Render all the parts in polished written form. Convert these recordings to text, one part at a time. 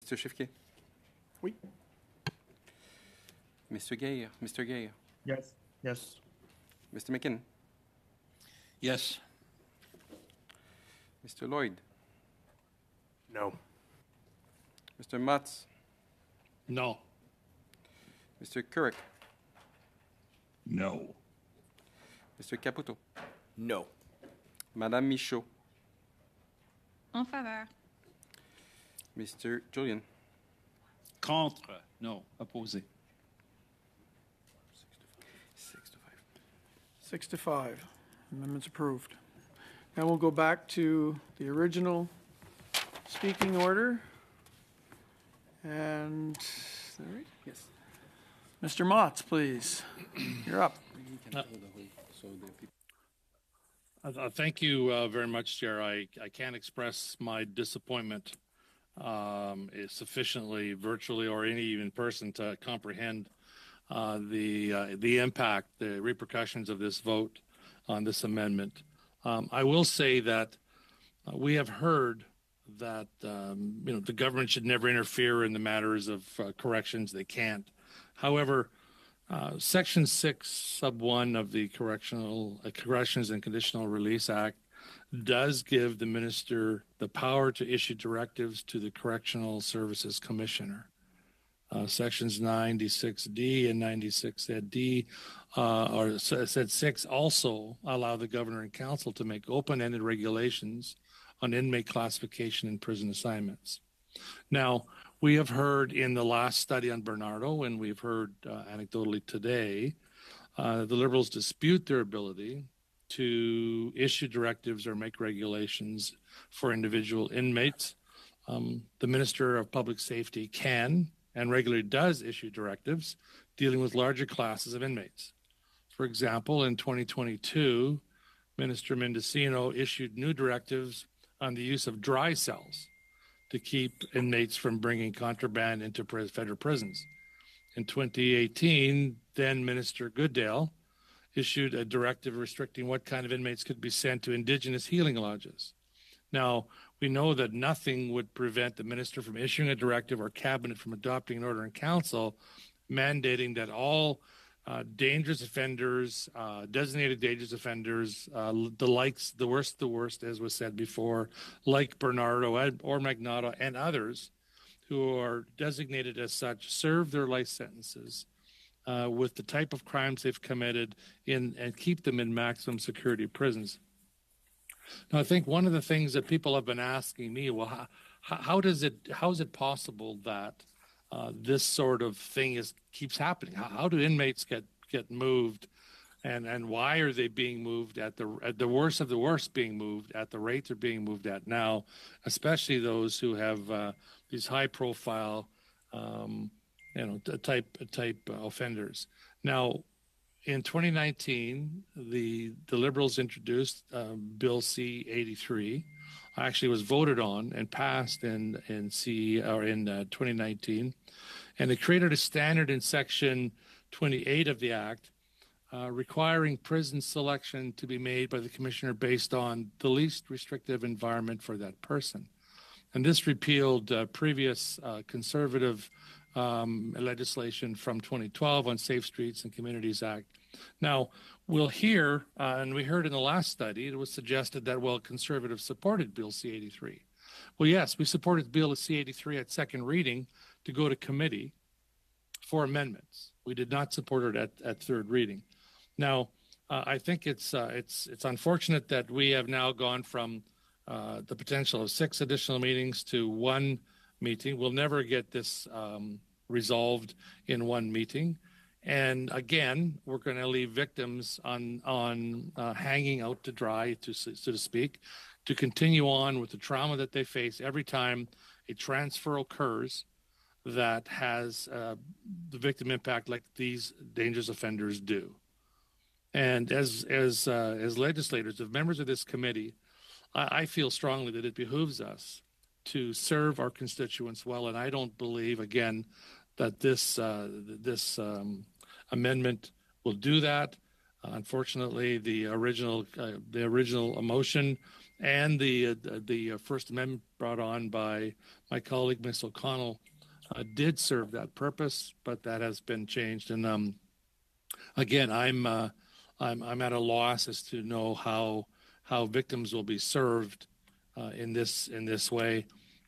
Mr. Chiffquet. Oui. Mr. Gay. Yes. Yes. Mr. McKinnon. Yes. Mr. Lloyd. No. Mr. Mutz. No. Mr. Couric. No. Mr. Caputo. No. Madame Michaud. En faveur. Mr. Julian. Contre. No. Opposé. 6 to 5. Amendment's approved. Now we'll go back to the original speaking order. And, yes. Mr. Motz, please. You're up. Thank you very much, Chair. I can't express my disappointment sufficiently virtually or even in person to comprehend the impact, the repercussions of this vote on this amendment. I will say that we have heard that the government should never interfere in the matters of corrections. They can't. However, Section 6, Sub 1 of the Corrections and Conditional Release Act does give the minister the power to issue directives to the Correctional Services Commissioner. Sections 96D and 96D, or said 6, also allow the governor and council to make open-ended regulations on inmate classification and prison assignments. Now, we have heard in the last study on Bernardo, and we've heard anecdotally today, the Liberals dispute their ability to issue directives or make regulations for individual inmates. The Minister of Public Safety can and regularly does issue directives dealing with larger classes of inmates. For example, in 2022, Minister Mendocino issued new directives on the use of dry cells to keep inmates from bringing contraband into federal prisons. In 2018, then Minister Goodale issued a directive restricting what kind of inmates could be sent to Indigenous healing lodges. Now, we know that nothing would prevent the minister from issuing a directive or cabinet from adopting an order in council mandating that all dangerous offenders, designated dangerous offenders, the worst, as was said before, like Bernardo or Magnato and others who are designated as such, serve their life sentences with the type of crimes they've committed and keep them in maximum security prisons. Now, I think one of the things that people have been asking me, well, how is it possible that this sort of thing keeps happening? How do inmates get moved, and why are they being moved at the worst of the worst being moved at the rate they're being moved at now, especially those who have these high profile type offenders. Now, in 2019, the Liberals introduced Bill C-83. Actually, was voted on and passed in 2019, and it created a standard in Section 28 of the Act, requiring prison selection to be made by the commissioner based on the least restrictive environment for that person. And this repealed previous conservative legislation from 2012 on Safe Streets and Communities Act. Now, we'll hear, and we heard in the last study, it was suggested that, well, conservatives supported Bill C-83. Well, yes, we supported Bill C-83 at second reading to go to committee for amendments. We did not support it at third reading. Now, I think it's unfortunate that we have now gone from the potential of 6 additional meetings to 1 meeting. We'll never get this resolved in 1 meeting. And again, we're going to leave victims on hanging out to dry, so to speak, to continue on with the trauma that they face every time a transfer occurs that has the victim impact like these dangerous offenders do. And as legislators, as members of this committee, I feel strongly that it behooves us to serve our constituents well, and I don't believe, again, that this amendment will do that. Unfortunately, the original motion and the First Amendment brought on by my colleague, Ms. O'Connell, did serve that purpose, but that has been changed. And again, I'm at a loss as to know how victims will be served in this way,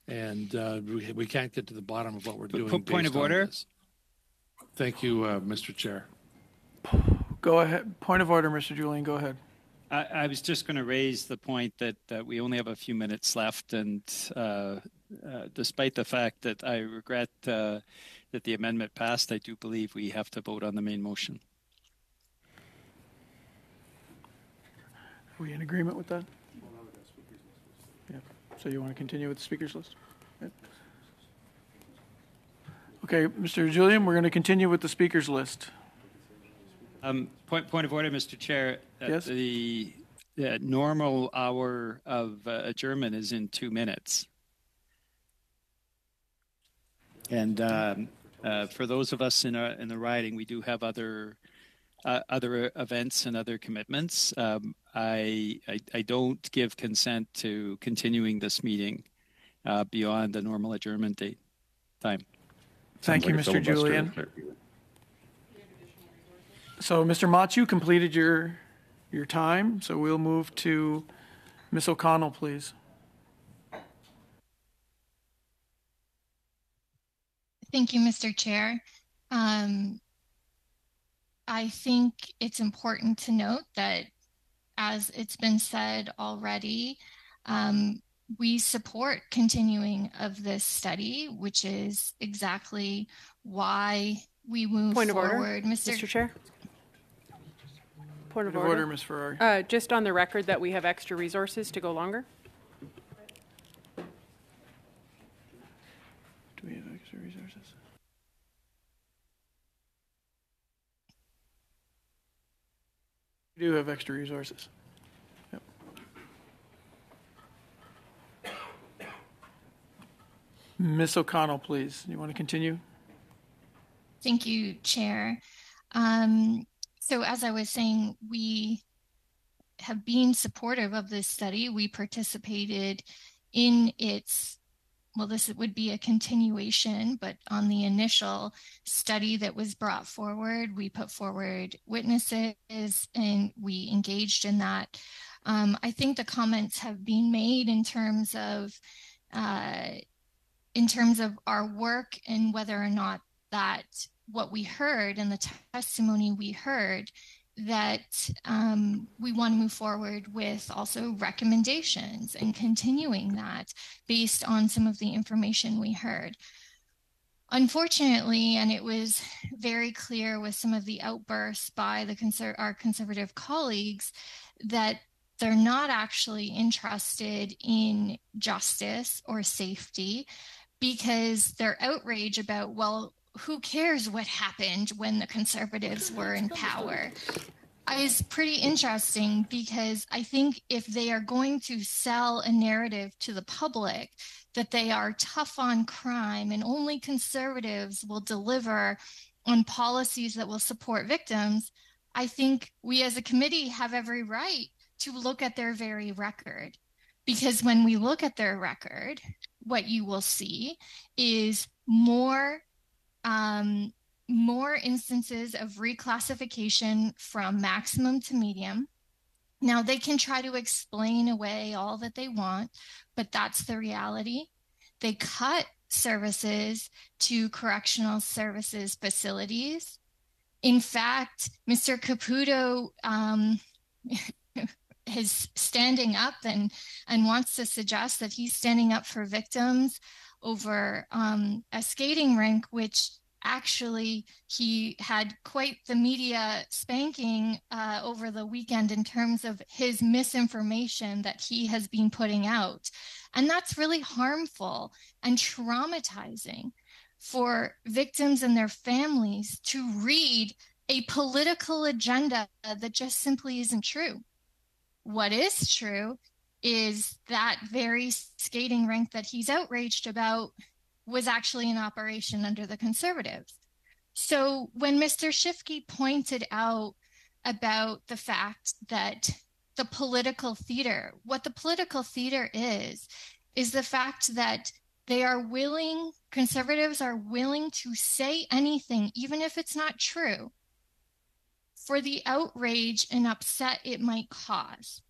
and we can't get to the bottom of what we're doing. Point of order. Thank you, Mr. Chair. Go ahead. Point of order, Mr. Julian. Go ahead. I was just going to raise the point that we only have a few minutes left, and despite the fact that I regret that the amendment passed, I do believe we have to vote on the main motion. Are we in agreement with that? Yeah. So you want to continue with the speakers list? Yep. Okay, Mr. Julian, we're going to continue with the speakers list. Point of order, Mr. Chair. Yes. The normal hour of adjournment is in 2 minutes. And for those of us in the riding, we do have other events and other commitments. I don't give consent to continuing this meeting beyond the normal adjournment date time. Thank you, Mr. Julian. So, Mr. Mott, you completed your time, so we'll move to Ms. O'Connell, please. Thank you, Mr. Chair. I think it's important to note that, as it's been said already, we support continuing of this study, which is exactly why we move forward. Order, Mr. Chair. Point of order, Ms. Ferrari. Just on the record that we have extra resources to go longer. Do we have extra resources? We do have extra resources. Yep. Ms. O'Connell, please. You want to continue? Thank you, Chair. So as I was saying, we have been supportive of this study. We participated in its, well, this would be a continuation, but on the initial study that was brought forward, we put forward witnesses and we engaged in that. I think the comments have been made in terms of our work and whether or not that what we heard and the testimony we heard, that we want to move forward with also recommendations and continuing that based on some of the information we heard. Unfortunately, and it was very clear with some of the outbursts by our conservative colleagues, that they're not actually interested in justice or safety, because they're outraged about, well, who cares what happened when the Conservatives were in power? It's pretty interesting, because I think if they are going to sell a narrative to the public that they are tough on crime and only Conservatives will deliver on policies that will support victims, I think we as a committee have every right to look at their very record. Because when we look at their record, what you will see is more instances of reclassification from maximum to medium. Now, they can try to explain away all that they want, but that's the reality. They cut services to correctional services facilities. In fact, Mr. Caputo is standing up and wants to suggest that he's standing up for victims over a skating rink, which actually he had quite the media spanking over the weekend in terms of his misinformation that he has been putting out. And that's really harmful and traumatizing for victims and their families to read a political agenda that just simply isn't true. What is true is that very skating rink that he's outraged about was actually in operation under the Conservatives. So when Mr. Schiffke pointed out about the fact that the political theater. What the political theater is the fact that conservatives are willing to say anything, even if it's not true, for the outrage and upset it might cause.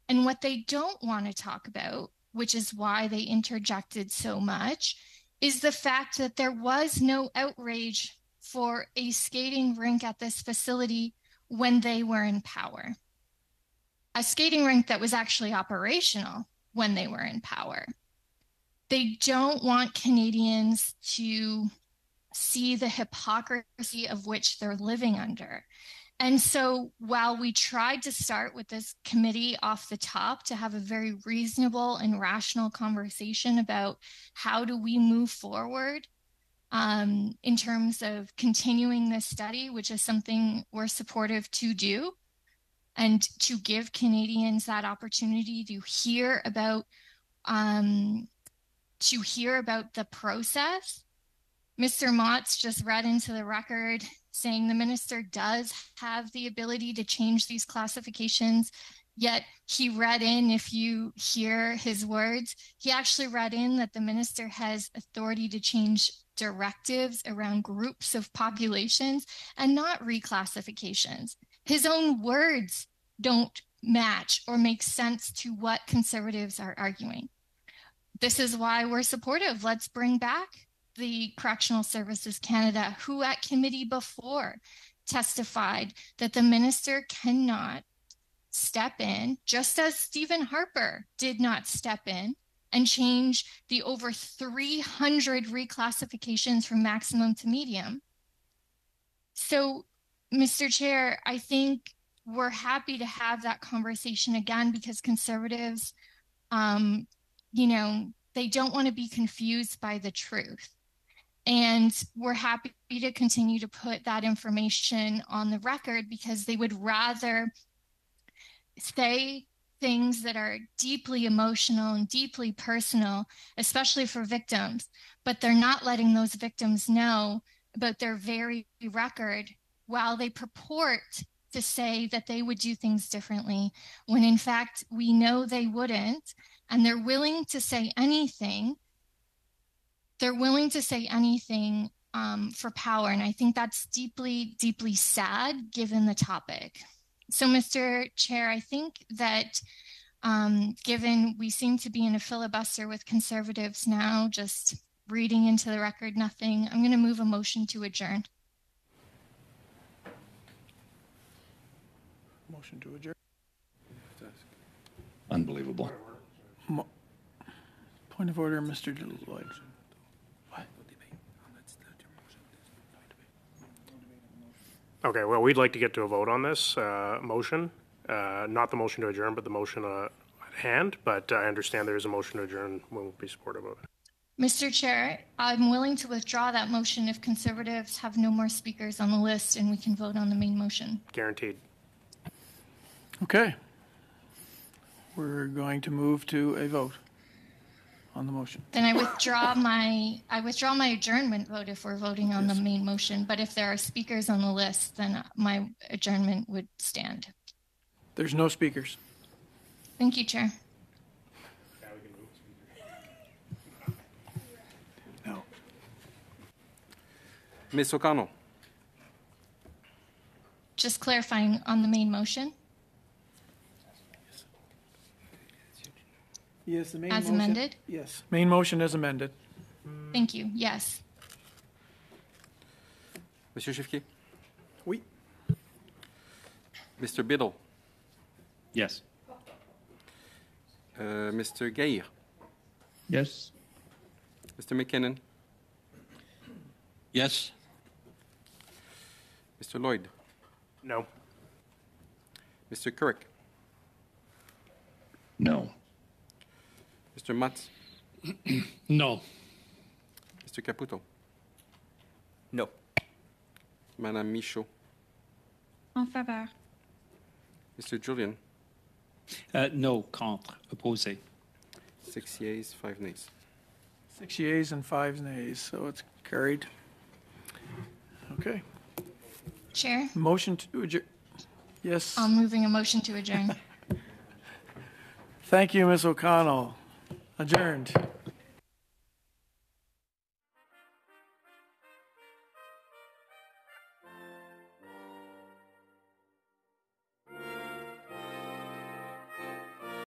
And what they don't want to talk about, which is why they interjected so much, is the fact that there was no outrage for a skating rink at this facility when they were in power. A skating rink that was actually operational when they were in power. They don't want Canadians to see the hypocrisy of which they're living under. And so while we tried to start with this committee off the top to have a very reasonable and rational conversation about how do we move forward in terms of continuing this study, which is something we're supportive to do, and to give Canadians that opportunity to hear about the process. Mr. Mott's just read into the record saying the minister does have the ability to change these classifications, yet he read in, if you hear his words, he actually read in that the minister has authority to change directives around groups of populations and not reclassifications. His own words don't match or make sense to what conservatives are arguing. This is why we're supportive. Let's bring back the Correctional Services Canada, who at committee before testified that the minister cannot step in, just as Stephen Harper did not step in and change the over 300 reclassifications from maximum to medium. So, Mr. Chair, I think we're happy to have that conversation again because conservatives, they don't want to be confused by the truth. And we're happy to continue to put that information on the record because they would rather say things that are deeply emotional and deeply personal, especially for victims, but they're not letting those victims know about their very record while they purport to say that they would do things differently, when in fact we know they wouldn't, and they're willing to say anything. They're willing to say anything for power, and I think that's deeply, deeply sad given the topic. So, Mr. Chair, I think that given we seem to be in a filibuster with conservatives now, just reading into the record nothing, I'm going to move a motion to adjourn. Motion to adjourn. Unbelievable. Point of order, Mr. Lloyd. Okay, well, we'd like to get to a vote on this motion, not the motion to adjourn, but the motion at hand. But I understand there is a motion to adjourn. We'll be supportive of it. Mr. Chair, I'm willing to withdraw that motion if conservatives have no more speakers on the list and we can vote on the main motion. Guaranteed. Okay. We're going to move to a vote on the motion. Then I withdraw my adjournment vote if we're voting on the main motion. But if there are speakers on the list, then my adjournment would stand. There's no speakers. Thank you, Chair. No. Ms. O'Connell. Just clarifying on the main motion. Yes, the main As motion. amended? Yes, main motion is amended. Thank you. Yes. Monsieur Chiffquier. Oui. Mr. Biddle. Yes. Mr. Gair. Yes. Mr. McKinnon. Yes. Mr. Lloyd. No. Mr. Couric. No. Mr. Mutz. No. Mr. Caputo. No. Madame Michaud. En faveur. Mr. Julian. No, contre, opposé. 6 yeas, 5 nays. 6 yeas and 5 nays, so it's carried. Okay. Chair, Motion to adjourn. Yes. I'm moving a motion to adjourn. Thank you, Ms. O'Connell. Adjourned.